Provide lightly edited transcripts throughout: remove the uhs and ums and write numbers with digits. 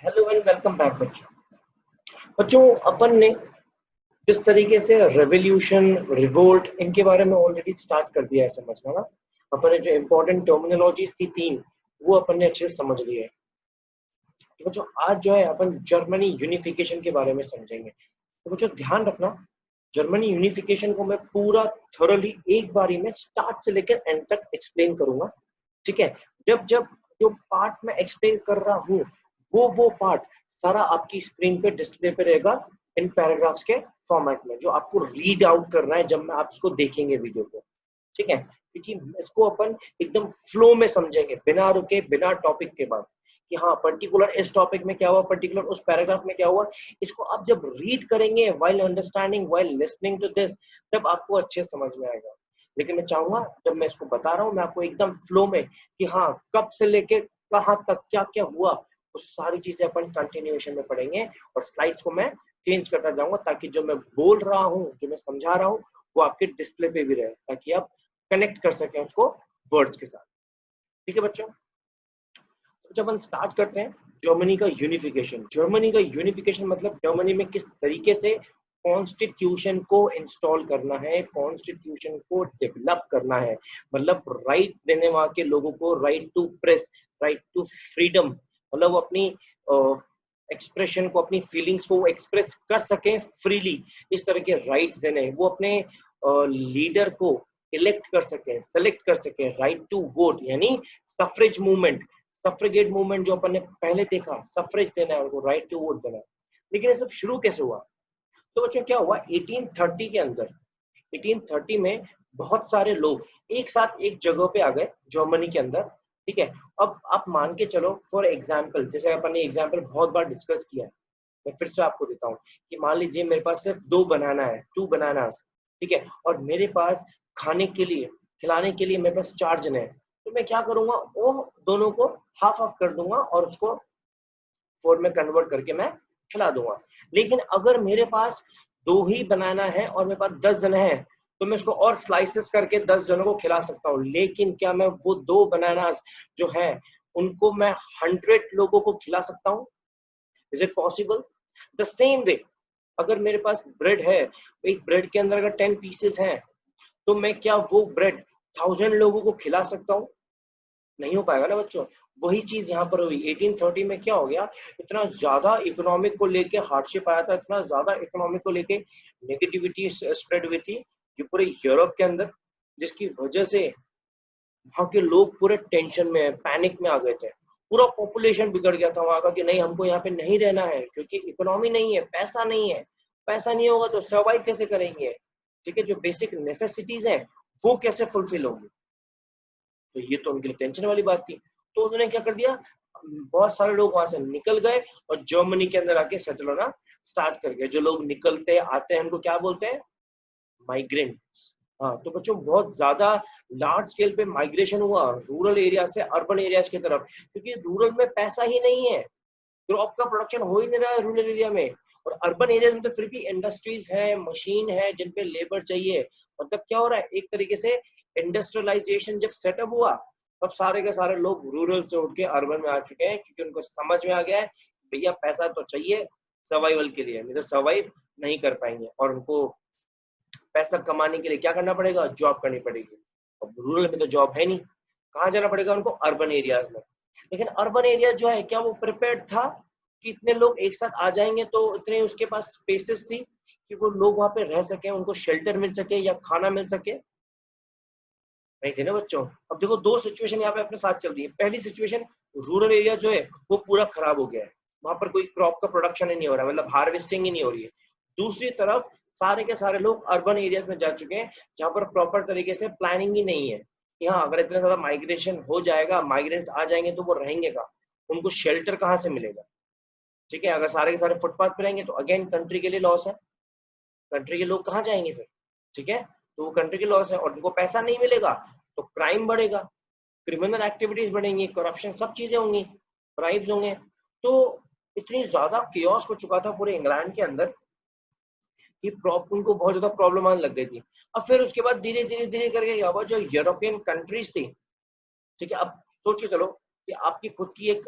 Hello and welcome back बच्चों अपन ने जिस तरीके से रेवोल्यूशन रिवोल्ट इनके बारे में ऑलरेडी स्टार्ट कर दिया है समझना ना। अपन ने जो इम्पोर्टेंट टर्मिनोलॉजीज थी तीन, वो अपन ने अच्छे से समझ लिए हैं। तो बच्चों आज जो है अपन जर्मनी यूनिफिकेशन के बारे में समझेंगे। तो बच्चों ध्यान रखना, जर्मनी यूनिफिकेशन को मैं पूरा थोरली एक बारी में स्टार्ट से लेकर एंड तक एक्सप्लेन करूंगा। ठीक है, जब जब जो पार्ट में एक्सप्लेन कर रहा हूँ वो पार्ट सारा आपकी स्क्रीन पे डिस्प्ले पे रहेगा इन पैराग्राफ्स के फॉर्मेट में, जो आपको रीड आउट करना है जब मैं आप इसको देखेंगे वीडियो को। ठीक है, क्योंकि इसको अपन एकदम फ्लो में समझेंगे, बिना रुके बिना टॉपिक के बाद कि हाँ पर्टिकुलर इस टॉपिक में क्या हुआ, पर्टिकुलर उस पैराग्राफ में क्या हुआ। इसको आप जब रीड करेंगे while understanding while listening to this, तब आपको अच्छे समझ में आएगा। लेकिन मैं चाहूंगा जब मैं इसको बता रहा हूँ मैं आपको एकदम फ्लो में कि हाँ कब से लेके कहाँ तक क्या क्या हुआ, वो सारी चीजें अपन कंटिन्यूएशन में पढ़ेंगे। और स्लाइड्स को मैं चेंज करता जाऊंगा ताकि जो मैं बोल रहा हूँ, जो मैं समझा रहा हूँ, वो आपके डिस्प्ले पे भी रहे, ताकि आप कनेक्ट कर सकें उसको वर्ड्स के साथ। ठीक है बच्चों, तो जब हम स्टार्ट करते हैं जर्मनी का यूनिफिकेशन। जर्मनी का यूनिफिकेशन मतलब जर्मनी में किस तरीके से कॉन्स्टिट्यूशन को इंस्टॉल करना है, कॉन्स्टिट्यूशन को डेवलप करना है, मतलब राइट्स देने वहां के लोगों को, right to press, right to freedom, मतलब वो अपनी एक्सप्रेशन को, अपनी फीलिंग्स को एक्सप्रेस कर सकें फ्रीली, इस तरह के राइट्स देने। वो अपने लीडर को इलेक्ट कर सकें, सेलेक्ट कर सकें, राइट टू वोट यानी सफरेज मूवमेंट, सफ्रेगेट मूवमेंट जो अपन ने पहले देखा, सफरेज देना है उनको, राइट टू वोट देना है। लेकिन ये सब शुरू कैसे हुआ? तो बच्चों क्या हुआ 1830 के अंदर, 1830 में बहुत सारे लोग एक साथ एक जगह पे आ गए जर्मनी के अंदर। ठीक है, अब आप मान के चलो फॉर एग्जाम्पल, जैसे अपन ने एग्जाम्पल बहुत बार डिस्कस किया है, मैं फिर से आपको देता हूँ कि मान लीजिए मेरे पास सिर्फ 2 बनाना है, 2 बनानास। ठीक है, और मेरे पास खाने के लिए, खिलाने के लिए मेरे पास 4 जने हैं। तो मैं क्या करूंगा, वो दोनों को हाफ हाफ कर दूंगा और उसको 4 में कन्वर्ट करके मैं खिला दूंगा। लेकिन अगर मेरे पास 2 ही बनाना है और मेरे पास 10 जने हैं, तो मैं उसको और स्लाइसेस करके 10 जनों को खिला सकता हूँ। लेकिन क्या मैं वो 2 बनानास जो है उनको मैं 100 लोगों को खिला सकता हूँ? Is it possible? The same way, अगर मेरे पास ब्रेड है, एक ब्रेड के अंदर अगर 10 पीसेस हैं, तो मैं क्या वो ब्रेड 1000 लोगों को खिला सकता हूँ? नहीं हो पाएगा ना बच्चों। वही चीज यहाँ पर हुई 1830 में। क्या हो गया, इतना ज्यादा इकोनॉमिक को लेके हार्डशिप आया था, इतना ज्यादा इकोनॉमिक को लेके नेगेटिविटी स्प्रेड हुई थी ये पूरे यूरोप के अंदर, जिसकी वजह से वहां के लोग पूरे टेंशन में, पैनिक में आ गए थे। पूरा पॉपुलेशन बिगड़ गया था वहां का कि नहीं हमको यहाँ पे नहीं रहना है, क्योंकि इकोनॉमी नहीं है, पैसा नहीं है। पैसा नहीं होगा तो सर्वाइव कैसे करेंगे? ठीक है, जो बेसिक नेसेसिटीज हैं वो कैसे फुलफिल होंगी? तो ये तो उनके लिए टेंशन वाली बात थी। तो उन्होंने क्या कर दिया, बहुत सारे लोग वहां से निकल गए और जर्मनी के अंदर आके सेटल होना स्टार्ट कर गए। जो लोग निकलते आते हैं उनको क्या बोलते हैं? माइग्रेंट। हाँ, तो बच्चों बहुत ज्यादा लार्ज स्केल पे माइग्रेशन हुआ रूरल एरिया से अर्बन एरियाज की तरफ, क्योंकि रूरल में पैसा ही नहीं है, क्रॉप का प्रोडक्शन हो ही नहीं रहा है रूरल एरिया में। और अर्बन एरिया में तो फिर भी इंडस्ट्रीज है, मशीन है, जिन पे लेबर चाहिए। मतलब क्या हो रहा है, एक तरीके से इंडस्ट्रियलाइजेशन जब सेटअप हुआ, तब सारे के सारे लोग रूरल से उठ के अर्बन में आ चुके हैं, क्योंकि उनको समझ में आ गया है भैया पैसा तो चाहिए सर्वाइवल के लिए, नहीं तो सर्वाइव नहीं कर पाएंगे। और उनको पैसा कमाने के लिए क्या करना पड़ेगा, जॉब करनी पड़ेगी। अब रूरल में तो जॉब है नहीं, कहाँ जाना पड़ेगा उनको? अर्बन एरियाज में। लेकिन अर्बन एरिया जो है, क्या वो प्रिपेयर्ड था कि इतने लोग एक साथ आ जाएंगे? तो इतने उसके पास स्पेसेस थी कि वो लोग वहां पे रह सके, उनको शेल्टर मिल सके या खाना मिल सके? नहीं थे ना बच्चों। अब देखो 2 सिचुएशन यहाँ पे अपने साथ चल रही है। पहली सिचुएशन, रूरल एरिया जो है वो पूरा खराब हो गया है, वहां पर कोई क्रॉप का प्रोडक्शन ही नहीं हो रहा, मतलब हार्वेस्टिंग ही नहीं हो रही है। दूसरी तरफ सारे के सारे लोग अर्बन एरियाज में जा चुके हैं, जहाँ पर प्रॉपर तरीके से प्लानिंग ही नहीं है कि हाँ अगर इतना ज्यादा माइग्रेशन हो जाएगा, माइग्रेंट्स आ जाएंगे तो वो रहेंगे कहाँ, उनको शेल्टर कहाँ से मिलेगा? ठीक है, अगर सारे के सारे फुटपाथ पे रहेंगे तो अगेन कंट्री के लिए लॉस है, कंट्री के लोग कहाँ जाएंगे फिर? ठीक है, तो वो कंट्री के लॉस है और उनको पैसा नहीं मिलेगा तो क्राइम बढ़ेगा, क्रिमिनल एक्टिविटीज बढ़ेंगी, करप्शन, सब चीजें होंगी, ब्राइब्स होंगे। तो इतनी ज्यादा केओस हो चुका था पूरे इंग्लैंड के अंदर कि उनको बहुत ज्यादा प्रॉब्लम आने लग गई थी। अब फिर उसके बाद धीरे धीरे धीरे करके क्या हुआ, जो यूरोपियन कंट्रीज थी, ठीक है, अब सोच के चलो कि आपकी खुद की एक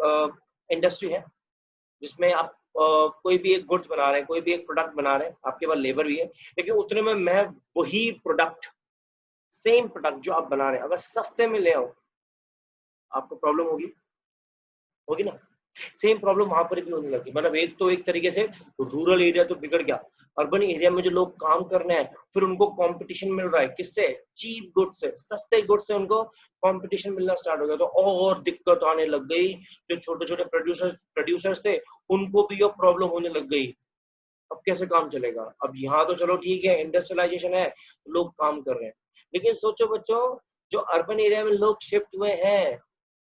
इंडस्ट्री है, जिसमें आप कोई भी एक गुड्स बना रहे हैं, कोई भी एक प्रोडक्ट बना रहे हैं, आपके पास लेबर भी है, लेकिन उतने में मैं वही प्रोडक्ट, सेम प्रोडक्ट जो आप बना रहे हैं, अगर सस्ते में ले आओ, आपको प्रॉब्लम होगी, होगी ना। सेम प्रॉब्लम वहां पर भी होने लगी। मतलब एक तो एक तरीके से रूरल एरिया तो बिगड़ गया, अर्बन एरिया में जो लोग काम करने हैं, फिर उनको कंपटीशन मिल रहा है किससे? चीप गुड्स से, सस्ते गुड्स से उनको कंपटीशन मिलना स्टार्ट हो गया, तो और दिक्कत आने लग गई। जो छोटे छोटे प्रोड्यूसर्स थे, उनको भी ये प्रॉब्लम होने लग गई। अब कैसे काम चलेगा? अब यहाँ तो चलो ठीक है, इंडस्ट्रियलाइजेशन है, लोग काम कर रहे हैं, लेकिन सोचो बच्चों, जो अर्बन एरिया में लोग शिफ्ट हुए हैं,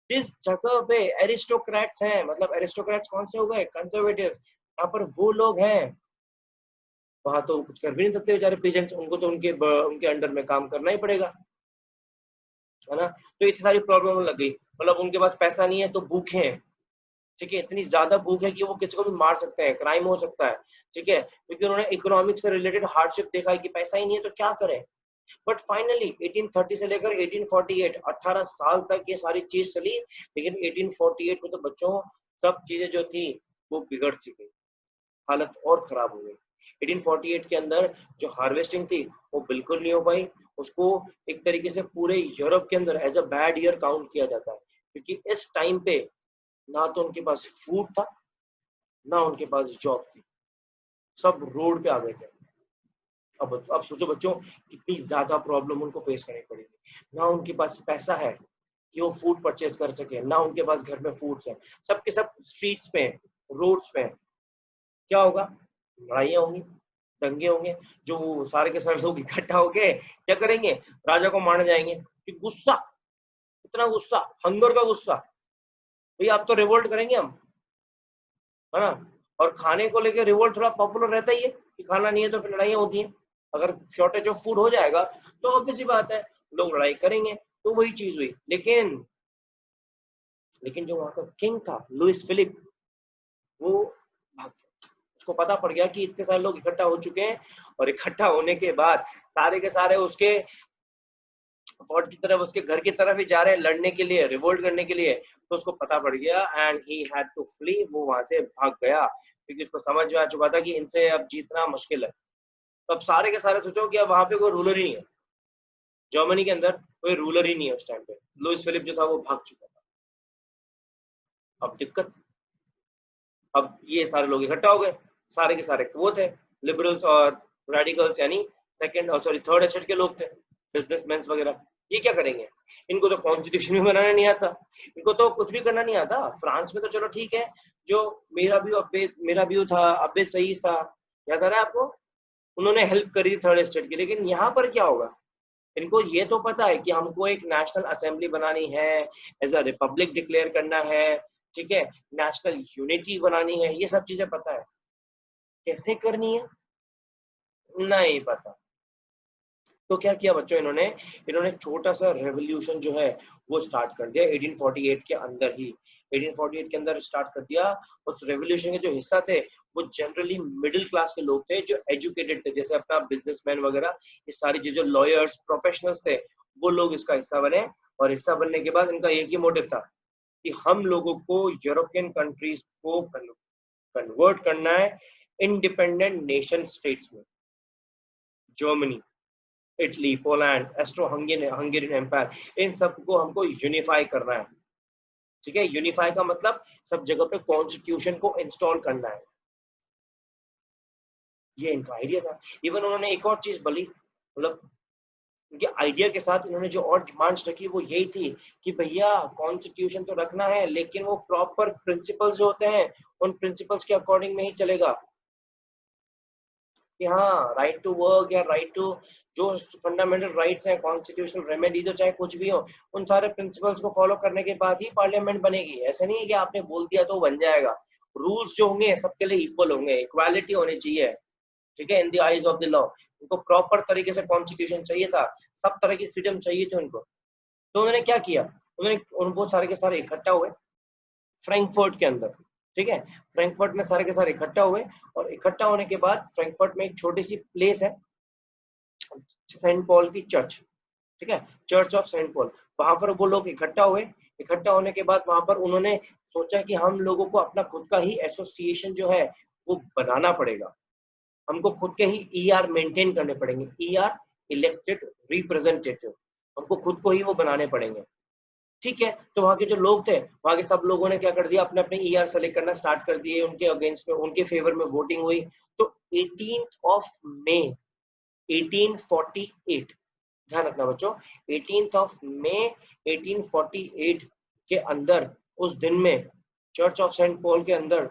जिस जगह पे एरिस्टोक्रेट्स हैं, मतलब एरिस्टोक्रेट्स कौन से हो गए? कंजर्वेटिव, यहाँ पर वो लोग हैं, वहां तो कुछ कर भी नहीं सकते बेचारे पेजेंट्स, उनको तो उनके अंडर में काम करना ही पड़ेगा, है ना। तो इतनी सारी प्रॉब्लम लग गई। मतलब उनके पास पैसा नहीं है तो भूखे हैं, ठीक है, इतनी ज्यादा भूख है कि वो किसी को भी मार सकते हैं, क्राइम हो सकता है, ठीक है, क्योंकि उन्होंने इकोनॉमिक्स से रिलेटेड हार्डशिप देखा है कि पैसा ही नहीं है तो क्या करें। बट फाइनली 1830 से लेकर 1848, 18 साल तक ये सारी चीज चली, लेकिन 1848 में तो बच्चों सब चीजें जो थी वो बिगड़ चुकी, हालत और खराब हो गई। 1848 के अंदर जो हार्वेस्टिंग थी वो बिल्कुल नहीं हो पाई। उसको एक तरीके से पूरे यूरोप के अंदर as a bad year count किया जाता है, क्योंकि इस टाइम पे ना तो उनके पास फूड था, ना उनके पास जॉब थी, सब रोड पे आ गए थे। अब सोचो बच्चों, कितनी ज्यादा प्रॉब्लम उनको फेस करनी पड़ेगी। ना उनके पास पैसा है कि वो फूड परचेज कर सके, ना उनके पास घर में फूड्स है, सबके सब स्ट्रीट्स पे, रोड्स पे। क्या होगा? लड़ाइयाँ होंगी, दंगे होंगे, जो सारे के सारे लोग इकट्ठा होके क्या करेंगे? राजा को मारने जाएंगे, कि गुस्सा, इतना गुस्सा, हंगर का गुस्सा, भैया आप तो रिवोल्ट करेंगे हम, है ना। और खाने को लेके रिवोल्ट थोड़ा पॉपुलर रहता ही है, कि खाना नहीं है तो फिर लड़ाइयाँ होती हैं। अगर शॉर्टेज ऑफ फूड हो जाएगा तो ऑब्वियस सी बात है, लोग लड़ाई करेंगे। तो वही चीज हुई। लेकिन जो वहां का किंग था, लुइस फिलिप, वो भाग गया। उसको पता पड़ गया कि इतने सारे लोग इकट्ठा हो चुके हैं, और इकट्ठा होने के बाद सारे के सारे उसके फोर्ट की तरफ, उसके घर की तरफ ही जा रहे हैं लड़ने के लिए, रिवोल्ट करने के लिए। तो उसको पता पड़ गया and he had to flee, वो वहां से भाग गया, क्योंकि उसको समझ में आ चुका था कि इनसे अब जीतना मुश्किल है। तो अब सारे के सारे सोचो कि अब वहां पे कोई रूलर ही नहीं है, जर्मनी के अंदर कोई रूलर ही नहीं है उस टाइम पे। लुइस फिलिप जो था वो भाग चुका था। अब दिक्कत, अब ये सारे लोग इकट्ठा हो गए, सारे के सारे वो थे लिबरल्स और रेडिकल्स, यानी सेकंड सॉरी थर्ड एस्टेट के लोग थे, बिजनेसमैन वगैरह। ये क्या करेंगे? इनको तो कॉन्स्टिट्यूशन भी बनाना नहीं आता, इनको तो कुछ भी करना नहीं आता। फ्रांस में तो चलो ठीक है, जो मेरा व्यू था, अब्बे सही था, याद आ रहा है आपको, उन्होंने हेल्प करी थर्ड एस्टेट की। लेकिन यहाँ पर क्या होगा? इनको ये तो पता है कि हमको एक नेशनल असेंबली बनानी है, एज अ रिपब्लिक डिक्लेयर करना है, ठीक है, नेशनल यूनिटी बनानी है, ये सब चीजें पता है। कैसे करनी है नहीं पता। तो क्या किया बच्चों इन्होंने, छोटा सा रेवोल्यूशन जो है वो स्टार्ट कर दिया 1848 के अंदर ही। 1848 के अंदर स्टार्ट कर दिया। उस रेवोल्यूशन के जो हिस्सा थे वो जनरली मिडिल क्लास के लोग थे, जो एजुकेटेड थे, जैसे अपना बिजनेसमैन वगैरह, ये सारी चीजें, लॉयर्स, प्रोफेशनल्स थे, वो लोग इसका हिस्सा बने। और हिस्सा बनने के बाद इनका एक ही मोटिव था कि हम लोगों को यूरोपियन कंट्रीज को कन्वर्ट करना है इंडिपेंडेंट नेशन स्टेट्स में। Germany, Italy, Poland, Austro Hungarian empire, इन सबको हमको यूनिफाई करना है, ठीक है। यूनिफाई का मतलब सब जगह पे कॉन्स्टिट्यूशन को इंस्टॉल करना है, ये इनका आइडिया था। इवन उन्होंने एक और चीज बोली, मतलब उनके आइडिया के साथ इन्होंने जो और डिमांड्स रखी वो यही थी कि भैया कॉन्स्टिट्यूशन तो रखना है, लेकिन वो प्रॉपर प्रिंसिपल्स जो होते हैं उन प्रिंसिपल्स के अकॉर्डिंग में ही चलेगा। कि हाँ, राइट टू वर्क या राइट टू, जो फंडामेंटल राइट्स हैं, कॉन्स्टिट्यूशनल रेमेडी, तो चाहे कुछ भी हो, उन सारे प्रिंसिपल्स को फॉलो करने के बाद ही पार्लियामेंट बनेगी। ऐसा नहीं है कि आपने बोल दिया तो बन जाएगा। रूल्स जो होंगे सबके लिए इक्वल होंगे, इक्वालिटी होनी चाहिए, ठीक है, in the eyes of the law. उनको प्रॉपर तरीके से कॉन्स्टिट्यूशन चाहिए था, सब तरह की फ्रीडम चाहिए थी उनको। तो उन्होंने क्या किया, वो सारे के सारे इकट्ठा हुए फ्रैंकफर्ट के अंदर, ठीक है। फ्रैंकफर्ट में सारे के सारे इकट्ठा हुए, और इकट्ठा होने के बाद फ्रैंकफर्ट में एक छोटी सी प्लेस है, सेंट पॉल की चर्च, ठीक है, चर्च ऑफ सेंट पॉल, वहां पर वो लोग इकट्ठा हुए। इकट्ठा होने के बाद वहां पर उन्होंने सोचा कि हम लोगों को अपना खुद का ही एसोसिएशन जो है वो बनाना पड़ेगा, हमको खुद के ही ईआर मेंटेन करने पड़ेंगे, ईआर इलेक्टेड रिप्रेजेंटेटिव, हमको खुद को ही वो बनाने पड़ेंगे। ठीक है, तो वहां के जो लोग थे, वहां के सब लोगों ने क्या कर दिया, अपने अपने ईआर सेलेक्ट करना स्टार्ट कर दिए, उनके अगेंस्ट में, उनके फेवर में वोटिंग हुई। तो 18th of May 1848, ध्यान रखना बच्चों, 18th of May 1848 के अंदर, उस दिन में चर्च ऑफ सेंट पॉल के अंदर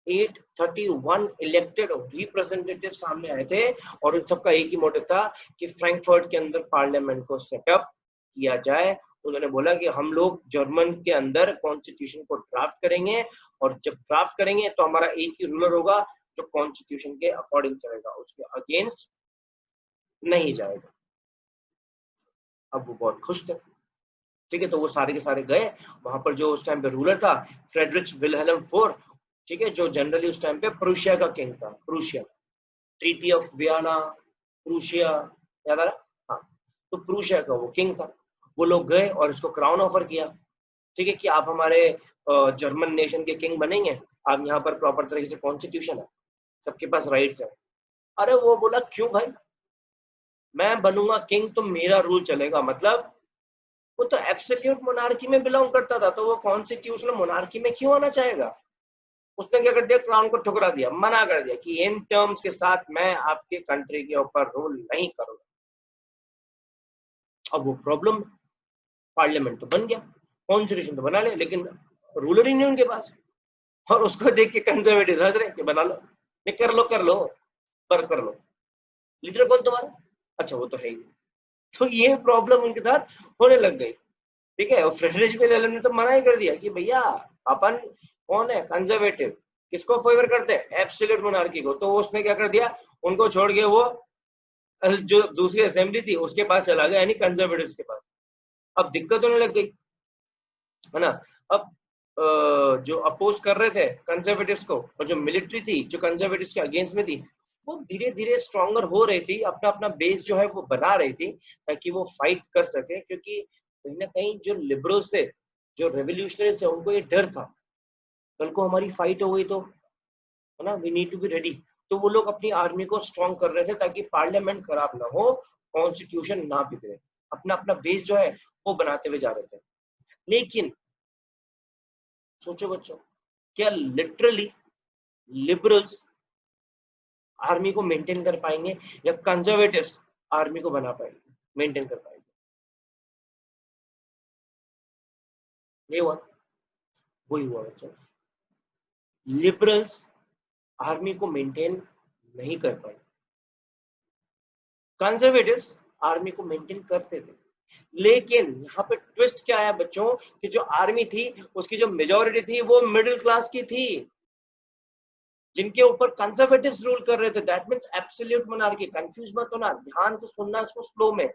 831 इलेक्टेड रिप्रेजेंटेटिव सामने आए थे, और उन सबका एक ही मोटिव था कि फ्रैंकफर्ट के अंदर पार्लियामेंट को सेटअप किया जाए। उन्होंने बोला कि हम लोग जर्मन के अंदर कॉन्स्टिट्यूशन को ड्राफ्ट करेंगे, और जब ड्राफ्ट करेंगे तो हमारा एक ही रूलर होगा जो कॉन्स्टिट्यूशन के अकॉर्डिंग चलेगा, उसके अगेंस्ट नहीं जाएगा। अब वो बहुत खुश थे। ठीक है, तो वो सारे के सारे गए वहां पर। जो उस टाइम पे रूलर था फ्रेडरिच विल्हेल्म फोर, ठीक है, जो जनरली उस टाइम पे प्रूशिया का किंग था, Prussia, treaty of Vienna, Prussia, याद आ रहा? हाँ, तो प्रूशिया का वो किंग था। वो लोग गए और इसको क्राउन ऑफर किया, ठीक है, कि आप हमारे जर्मन नेशन के किंग बनेंगे, आप यहाँ पर प्रॉपर तरीके से कॉन्स्टिट्यूशन है, सबके पास राइट्स है। अरे वो बोला क्यों भाई, मैं बनूंगा किंग तो मेरा रूल चलेगा, मतलब वो तो एब्सोल्यूट मोनार्की में बिलोंग करता था, तो वो कॉन्स्टिट्यूशनल मोनार्की में क्यों आना चाहेगा। उसने क्या कर दिया, क्राउन को ठुकरा दिया, मना कर दिया कि इन टर्म्स के साथ मैं आपके कंट्री के ऊपर रूल नहीं करूंगा। अब वो प्रॉब्लम, पार्लियामेंट तो बन गया, कॉन्स्टिट्यूशन तो बना ले, लेकिन रूलर ही नहीं उनके पास। और उसको देख के कंजर्वेटिव हंस रहे कि बना लो, नहीं कर लो पर कर लो, लीडर कौन तुम्हारा, अच्छा वो तो है ही। तो ये प्रॉब्लम उनके साथ होने लग गई। ठीक है, और फ्रेडरिच विल्हेल्म ने तो मना ही कर दिया कि भैया अपन कौन है, कंजर्वेटिव, किसको फेवर करते हैं, एब्सोल्यूट मोनार्की को। तो उसने क्या कर दिया, उनको छोड़ के वो जो दूसरी असेंबली थी उसके पास चला गया, यानी कंजर्वेटिव के पास। अब दिक्कत होने लग गई, है ना। अब जो अपोज कर रहे थे कंजर्वेटिव्स को, और जो मिलिट्री थी जो कंजर्वेटिव्स के अगेंस्ट में थी, वो धीरे धीरे स्ट्रॉन्गर हो रही थी, अपना अपना बेस जो है वो बना रही थी, ताकि वो फाइट कर सके। क्योंकि कहीं ना कहीं जो लिबरल्स थे, जो रेवोल्यूशनरीज थे, उनको ये डर था, कल को हमारी फाइट हो गई तो, है ना, we need to be ready. तो वो लोग अपनी आर्मी को स्ट्रॉन्ग कर रहे थे ताकि पार्लियामेंट खराब ना हो, कॉन्स्टिट्यूशन ना बिगड़े, अपना अपना बेस जो है वो बनाते हुए जा रहे थे। लेकिन सोचो बच्चों, क्या लिटरली लिबरल्स आर्मी को मेंटेन कर पाएंगे, या कंजर्वेटिव्स आर्मी को बना पाएंगे, मेंटेन कर पाएंगे? ये हुआ, वही हुआ बच्चों, लिबरल्स आर्मी को मेंटेन नहीं कर पाए, कंजर्वेटिव्स आर्मी को मेंटेन करते थे। लेकिन यहाँ पे ट्विस्ट क्या आया बच्चों, कि जो आर्मी थी उसकी जो मेजोरिटी थी वो मिडिल क्लास की थी, जिनके ऊपर कंजर्वेटिव्स रूल कर रहे थे। That means absolute monarchy. Confuse मत होना, ध्यान से सुनना इसको स्लो में,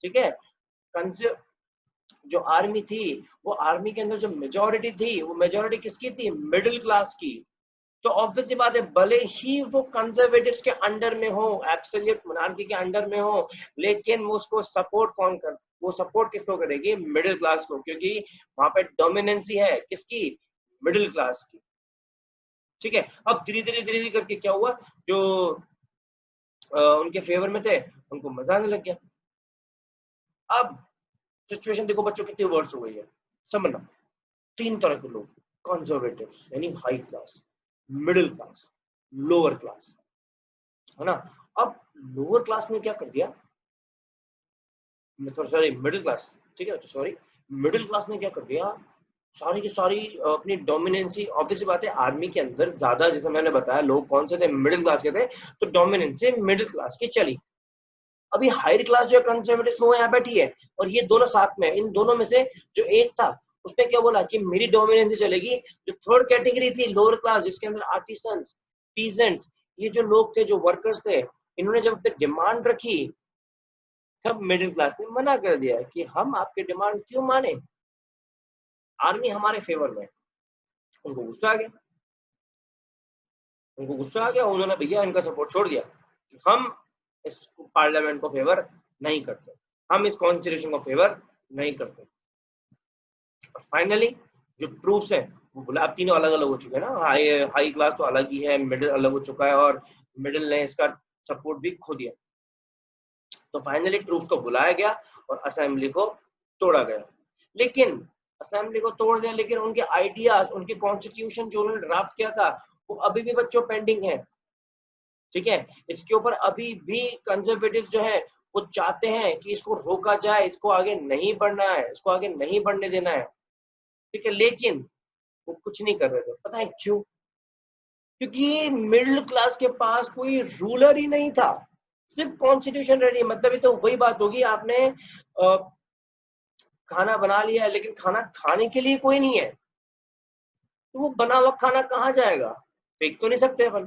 ठीक है। जो आर्मी थी, वो आर्मी के अंदर जो मेजोरिटी थी, वो मेजोरिटी किसकी थी, मिडिल क्लास की। तो ऑब्वियस सी बात है, भले ही वो कंजर्वेटिव्स के अंडर में हो, एब्सोल्यूट मोनार्की के अंडर में हो, लेकिन वो उसको सपोर्ट कौन कर, वो सपोर्ट किसको करेगी, मिडिल क्लास को, क्योंकि वहां पे डोमिनेंसी है किसकी, मिडिल क्लास की। ठीक है, अब धीरे धीरे करके क्या हुआ, जो उनके फेवर में थे उनको मजा आने लग गया। अब सिचुएशन देखो बच्चों कितनी वर्स हो गई है, समझना। तीन तरह के लोग, कंजर्वेटिव यानी high class, middle class, lower class, है ना। अब लोअर क्लास ने क्या कर दिया, सॉरी मिडिल क्लास, ठीक है, सॉरी, मिडिल क्लास ने क्या कर दिया, सारी की सारी अपनी डोमिनेंसी, ऑब्वियस बात है आर्मी के अंदर ज्यादा, जैसे मैंने बताया, लोग कौन से थे, मिडिल क्लास के थे, तो डोमिनेंसी मिडिल क्लास की चली। अभी हायर क्लास जो है कंजर्वेटिव, वो यहाँ बैठी है, और ये दोनों साथ में, इन दोनों में से जो एक था उसने क्या बोला कि मेरी डोमिनेंसी चलेगी। जो थर्ड कैटेगरी थी लोअर क्लास, जिसके अंदर आर्टिसंस, पीजेंट्स, ये जो लोग थे, जो वर्कर्स थे, इन्होंने जब डिमांड रखी, तब मिडिल क्लास ने मना कर दिया कि हम आपके डिमांड क्यों माने, आर्मी हमारे फेवर में। उनको गुस्सा आ गया, उन्होंने भैया इनका सपोर्ट छोड़ दिया कि हम इस पार्लियामेंट को फेवर नहीं करते, हम इस कॉन्स्टिट्यूशन को फेवर नहीं करते। और फाइनली जो ट्रूप्स हैं वो बोला, अब तीनों अलग अलग हो चुके हैं ना, हाई हाई क्लास तो अलग ही है, मिडिल अलग हो चुका है और मिडिल ने इसका सपोर्ट भी खो दिया। तो फाइनली ट्रूप्स को बुलाया गया और असेंबली को तोड़ा गया। लेकिन असेंबली को तोड़ दिया, लेकिन उनके आइडियाज, उनके कॉन्स्टिट्यूशन जो उन्होंने ड्राफ्ट किया था वो अभी भी बच्चों पेंडिंग है। ठीक है, इसके ऊपर अभी भी कंजर्वेटिव जो है वो चाहते हैं कि इसको रोका जाए, इसको आगे नहीं बढ़ना है, इसको आगे नहीं बढ़ने देना है। ठीक है, लेकिन वो कुछ नहीं कर रहे थे। पता है क्यों? क्योंकि मिडिल क्लास के पास कोई रूलर ही नहीं था, सिर्फ कॉन्स्टिट्यूशन रेडी। मतलब ये तो वही बात होगी, आपने खाना बना लिया है लेकिन खाना खाने के लिए कोई नहीं है, तो वो बना हुआ खाना कहाँ जाएगा? फेंक तो नहीं सकते अपन,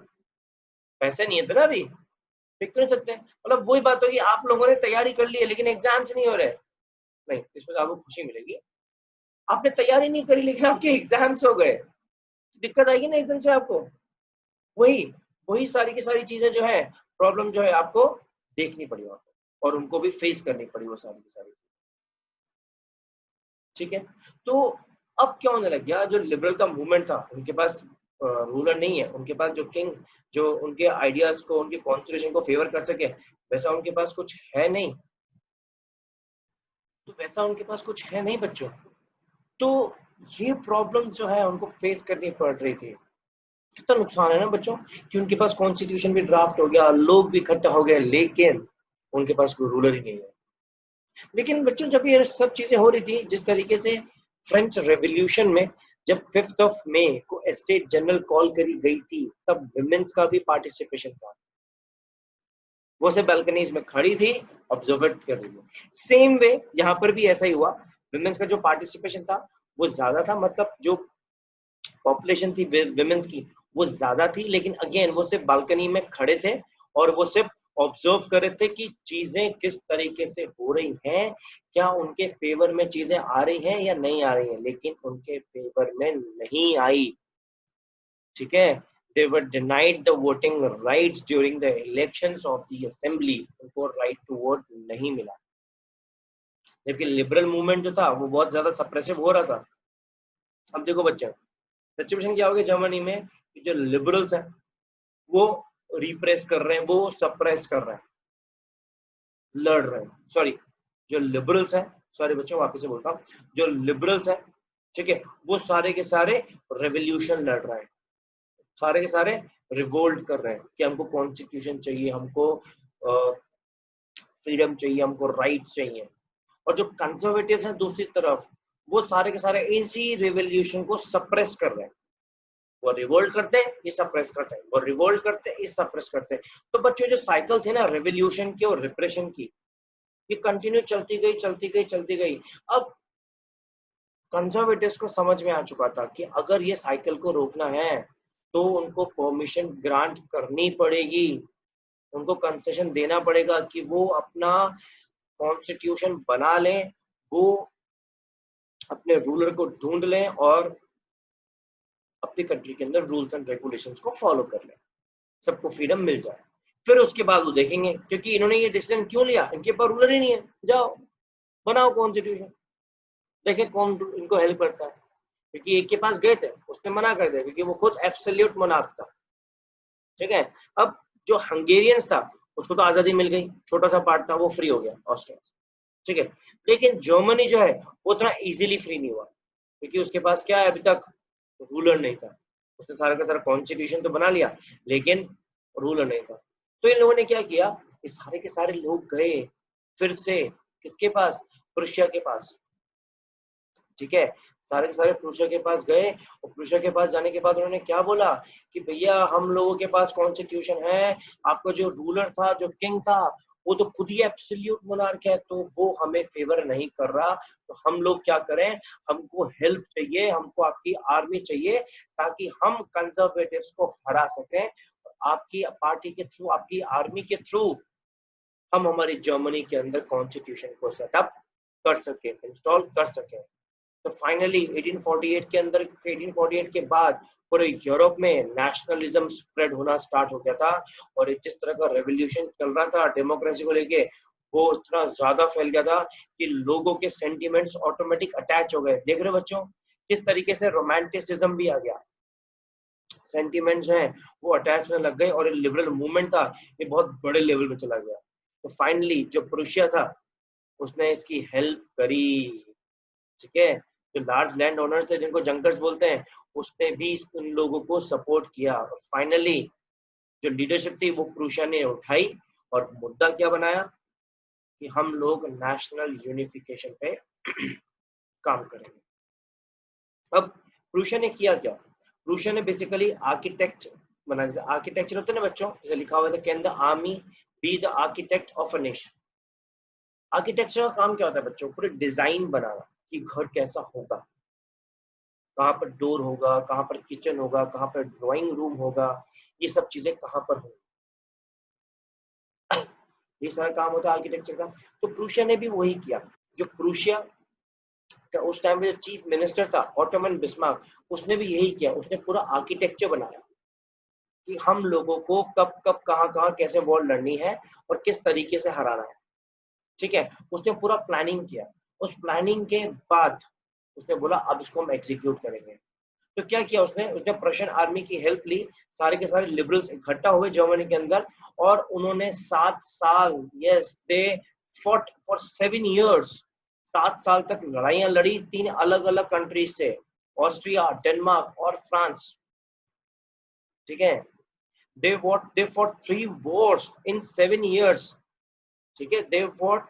पैसे नहीं है ना अभी, फेंक तो नहीं सकते। मतलब वही बात होगी, आप लोगों ने तैयारी कर ली है लेकिन एग्जाम्स नहीं हो रहे। नहीं, इसमें तो आपको खुशी मिलेगी, आपने तैयारी नहीं करी लेकिन आपके एग्जाम्स हो गए, दिक्कत आएगी ना एकदम से आपको। वही वही सारी की सारी चीजें जो है, प्रॉब्लम जो है आपको देखनी पड़ी वहां पर, और उनको भी फेस करनी पड़ी वो सारी की सारी। ठीक है, तो अब क्या होने लग गया, जो लिबरल का मूवमेंट था उनके पास रूलर नहीं है, उनके पास जो किंग, जो उनके आइडियाज को, उनकी कॉन्स्टिट्यूशन को फेवर कर सके, वैसा उनके पास कुछ है नहीं। तो वैसा उनके पास कुछ है नहीं बच्चों। तो ये प्रॉब्लम जो है उनको फेस करनी पड़ रही थी। कितना नुकसान है ना बच्चों, कि उनके पास कॉन्स्टिट्यूशन भी ड्राफ्ट हो गया, लोग भी इकट्ठा हो गए, लेकिन उनके पास कोई रूलर ही नहीं है। लेकिन बच्चों जब ये सब चीजें हो रही थी, जिस तरीके से फ्रेंच रेवोल्यूशन में जब 5 मई को स्टेट जनरल कॉल करी गई थी, तब विमेंस का भी पार्टिसिपेशन था। वो से बालकनीज में खड़ी थी, ऑब्जर्व कर रही थी। सेम वे यहाँ पर भी ऐसा ही हुआ, विमेंस का जो पार्टिसिपेशन था वो ज्यादा था, मतलब जो पॉपुलेशन थी विमेंस की वो ज्यादा थी, लेकिन अगेन वो सिर्फ बालकनी में खड़े थे और वो सिर्फ ऑब्जर्व कर रहे थे कि चीजें किस तरीके से हो रही हैं, क्या उनके फेवर में चीजें आ रही हैं या नहीं आ रही हैं, लेकिन उनके फेवर में नहीं आई। ठीक है, they were denied the voting rights during the elections of the assembly, उनको राइट टू वोट नहीं मिला। जबकि लिबरल मूवमेंट जो था वो बहुत ज्यादा सप्रेसिव हो रहा था। अब देखो बच्चे, सिचुएशन क्या होगी जर्मनी में, कि जो लिबरल्स हैं वो रिप्रेस कर रहे हैं, वो सप्रेस कर रहे हैं, लड़ रहे हैं। सॉरी, जो लिबरल्स हैं, सॉरी बच्चों वापस से बोलता हूँ, जो लिबरल्स हैं, ठीक है, वो सारे के सारे रेवोल्यूशन लड़ रहे हैं, सारे के सारे रिवोल्ट कर रहे हैं कि हमको कॉन्स्टिट्यूशन चाहिए, हमको फ्रीडम चाहिए, हमको राइट चाहिए। और जो कंजर्वेटिव हैं दूसरी तरफ, वो सारे के सारे इसी रेवोल्यूशन को सप्रेस कर रहे हैं। वो रिवोल्ट करते हैं, ये सप्रेस करते हैं, वो रिवोल्ट करते हैं, ये सप्रेस करते हैं। तो बच्चों जो साइकिल थे ना रेवोल्यूशन की और रिप्रेशन की, ये कंटिन्यू चलती गई चलती गई चलती गई। अब कंजर्वेटिव्स को समझ में आ चुका था कि अगर ये साइकिल को रोकना है तो उनको परमिशन ग्रांट करनी पड़ेगी, उनको कंसेशन देना पड़ेगा कि वो अपना कॉन्स्टिट्यूशन बना लें, वो अपने रूलर को ढूंढ लें और अपनी कंट्री के अंदर रूल्स एंड रेगुलेशंस को फॉलो कर लें, सबको फ्रीडम मिल जाए। फिर उसके बाद वो देखेंगे, क्योंकि इन्होंने ये डिसीजन क्यों लिया, इनके पास रूलर ही नहीं है, जाओ बनाओ कॉन्स्टिट्यूशन, देखे कौन इनको हेल्प करता है। क्योंकि एक के पास गए थे, उसने मना कर दिया, क्योंकि वो खुद एब्सोल्यूट मोनार्क था। ठीक है, अब जो हंगेरियंस था उसको तो आजादी मिल गई, छोटा सा पार्ट था वो फ्री हो गया ऑस्ट्रिया। ठीक है, लेकिन जर्मनी जो है वो उतना इजीली फ्री नहीं हुआ, क्योंकि उसके पास क्या है, अभी तक रूलर नहीं था। उसने सारा का सारा कॉन्स्टिट्यूशन तो बना लिया लेकिन रूलर नहीं था। तो इन लोगों ने क्या किया, ये सारे के सारे लोग गए फिर से किसके पास, प्रुशिया के पास। ठीक है, सारे के सारे प्रुशिया के पास गए, और प्रुशिया के पास जाने के बाद उन्होंने क्या बोला कि भैया हम लोगों के पास कॉन्स्टिट्यूशन है, आपका जो रूलर था, जो किंग था, वो तो खुद ही एब्सोल्यूट मोनार्क है, तो वो हमें फेवर नहीं कर रहा, तो हम लोग क्या करें, हमको हेल्प चाहिए, हमको आपकी आर्मी चाहिए, ताकि हम कंजर्वेटिव्स को हरा सकें। आपकी पार्टी के थ्रू, आपकी आर्मी के थ्रू हम हमारी जर्मनी के अंदर कॉन्स्टिट्यूशन को सेटअप कर सके, इंस्टॉल कर सके। तो फाइनली 1848 के अंदर, 1848 के बाद पूरे यूरोप में नेशनलिज्म स्प्रेड होना स्टार्ट हो गया था, और जिस तरह का रेवोल्यूशन चल रहा था डेमोक्रेसी को लेके, वो इतना ज्यादा फैल गया था कि लोगों के सेंटिमेंट्स ऑटोमेटिक अटैच हो गए। देख रहे हो बच्चों किस तरीके से रोमांटिसिज्म भी आ गया, सेंटिमेंट्स हैं वो अटैच होने लग गए और लिबरल मूवमेंट था ये बहुत बड़े लेवल पे चला गया। तो फाइनली जो प्रूशिया था उसने इसकी हेल्प करी, ठीक है। जो लार्ज लैंड ओनर्स थे जिनको जंकर्स बोलते हैं, उसने भी उन लोगों को सपोर्ट किया और फाइनली जो लीडरशिप थी वो प्रूशिया ने उठाई और मुद्दा क्या बनाया कि हम लोग नेशनल यूनिफिकेशन पे काम करेंगे। अब प्रूशिया ने किया क्या, प्रूशिया ने बेसिकली आर्किटेक्ट बना, जैसे आर्किटेक्चर होता है ना बच्चों, जैसे लिखा हुआ था can the army be the architect of a nation. Architecture का काम क्या होता है बच्चों, पूरे डिजाइन बनाना कि घर कैसा होगा, कहाँ पर डोर होगा, कहाँ पर किचन होगा, कहाँ पर ड्राइंग रूम होगा, ये सब चीजें कहाँ पर होंगी, ये सारा काम होता है आर्किटेक्चर का। तो प्रूशिया ने भी वही किया। जो प्रूशिया का उस टाइम में जो चीफ मिनिस्टर था ऑटोमन बिस्मार्क, उसने भी यही किया, उसने पूरा आर्किटेक्चर बनाया कि हम लोगों को कब कब कहाँ कहाँ कैसे वॉर लड़नी है और किस तरीके से हराना है, ठीक है। उसने पूरा प्लानिंग किया। उस प्लानिंग के बाद उसने बोला अब इसको हम एग्जीक्यूट करेंगे। तो क्या किया उसने, उसने प्रशियन आर्मी की हेल्प ली, सारे के सारे लिबरल्स इकट्ठा हुए जर्मनी के अंदर और उन्होंने 7 साल, yes they fought for 7 years, 7 साल तक लड़ाइयां लड़ी 3 अलग अलग कंट्रीज से, ऑस्ट्रिया, डेनमार्क और फ्रांस, ठीक है। they fought 3 wars in 7 years, ठीक है। they fought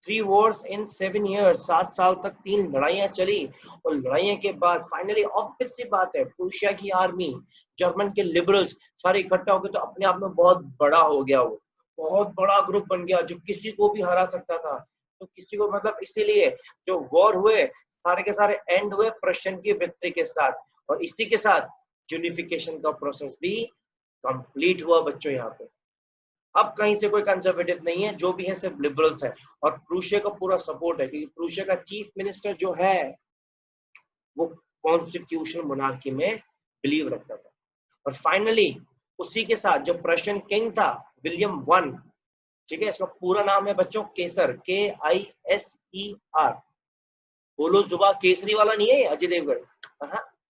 3 wars in 7 years, 7 साल तक 3 लड़ाइयां चली और लड़ाइयों के बाद फाइनली ऑब्वियस सी बात है प्रूशिया की आर्मी, जर्मन के लिबरल्स सारे इकट्ठा हो गए, तो अपने आप में बहुत बड़ा हो गया, वो बहुत बड़ा ग्रुप बन गया जो किसी को भी हरा सकता था। तो किसी को मतलब इसीलिए जो वॉर हुए सारे के सारे एंड हुए प्रशियन की विक्ट्री के साथ, और इसी के साथ यूनिफिकेशन का प्रोसेस भी कंप्लीट हुआ बच्चों यहाँ पे। अब कहीं से कोई कंजर्वेटिव नहीं है, जो भी है सिर्फ लिबरल्स है और प्रूशिया का पूरा सपोर्ट है, क्योंकि प्रूशिया का चीफ मिनिस्टर जो है वो कॉन्स्टिट्यूशनल मोनार्की में बिलीव रखता था। और फाइनली उसी के साथ जो प्रशियन किंग था विलियम वन, ठीक है, इसका पूरा नाम है बच्चों केसर, KISER, बोलो जुबा केसरी वाला नहीं है अजय देवगन,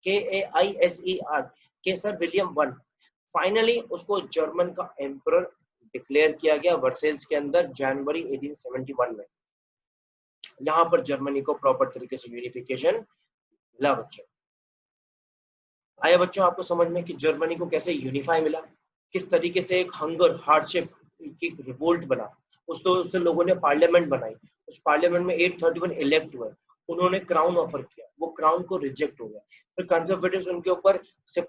KAISER, केसर विलियम वन। फाइनली उसको जर्मन का एम्परर डिक्लेयर किया गया वर्सेल्स के अंदर जनवरी 1871 में। यहाँ पर जर्मनी को प्रॉपर तरीके से यूनिफिकेशन मिला बच्चों। आया बच्चों आपको समझ में कि जर्मनी को कैसे यूनिफाई मिला, किस तरीके से एक हंगर हार्डशिप की रिवोल्ट बना, उससे लोगों ने पार्लियामेंट बनाई, उस पार्लियामेंट में 831 इलेक्ट हुए, उन्होंने क्राउन ऑफर किया, वो क्राउन को रिजेक्ट हो गया, फिर कंजर्वेटिव्स उनके ऊपर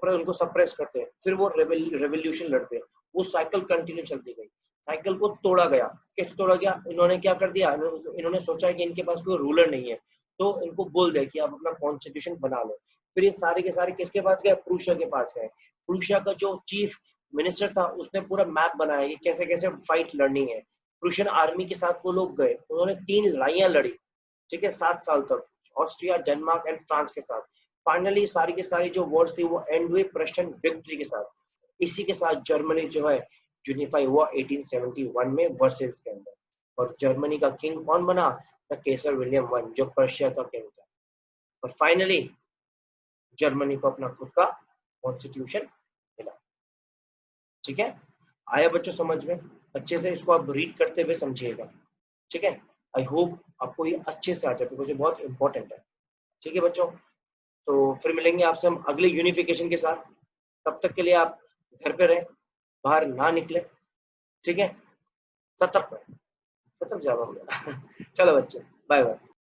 उनको सप्रेस करते हैं, फिर वो रेवोल्यूशन लड़ते हैं, वो साइकिल कंटिन्यू चलती गई, साइकिल को तोड़ा गया। कैसे तोड़ा गया, इन्होंने क्या कर दिया, इन्होंने सोचा कि इनके पास कोई रूलर नहीं है तो इनको बोल दिया कि आप अपना कॉन्स्टिट्यूशन बना लो। फिर ये सारे के सारे किसके पास गए, प्रूशिया के पास गए। प्रूशिया का जो चीफ मिनिस्टर था उसने पूरा मैप बनाया कि कैसे कैसे फाइट लड़नी है। प्रूशियन आर्मी के साथ वो लोग गए, उन्होंने 3 लड़ाइयां लड़ी, ठीक है, 7 साल तक, ऑस्ट्रिया, डेनमार्क एंड फ्रांस के साथ। फाइनली सारी की सारी जो वॉर्स थी वो एंड हुई प्रशियन विक्ट्री के साथ। इसी के साथ जर्मनी जो है यूनिफाई हुआ 1871 में वर्सेल्स के अंदर, और जर्मनी का किंग कौन बना, द केसर विलियम वन, जो पर्शिया का किंग था। और फाइनली जर्मनी को अपना खुद का कॉन्स्टिट्यूशन मिला, ठीक है। आया बच्चों समझ में, अच्छे से इसको आप रीड करते हुए समझिएगा, ठीक है। आई होप आपको ये अच्छे से आ जाए बिकॉज ये बहुत इंपॉर्टेंट है, ठीक है बच्चों। तो फिर मिलेंगे आपसे हम अगले यूनिफिकेशन के साथ, तब तक के लिए आप घर पे रहें, बाहर ना निकले, ठीक है। सतर्क रहे, सतर्क ज्यादा हो गया चलो बच्चे, बाय बाय।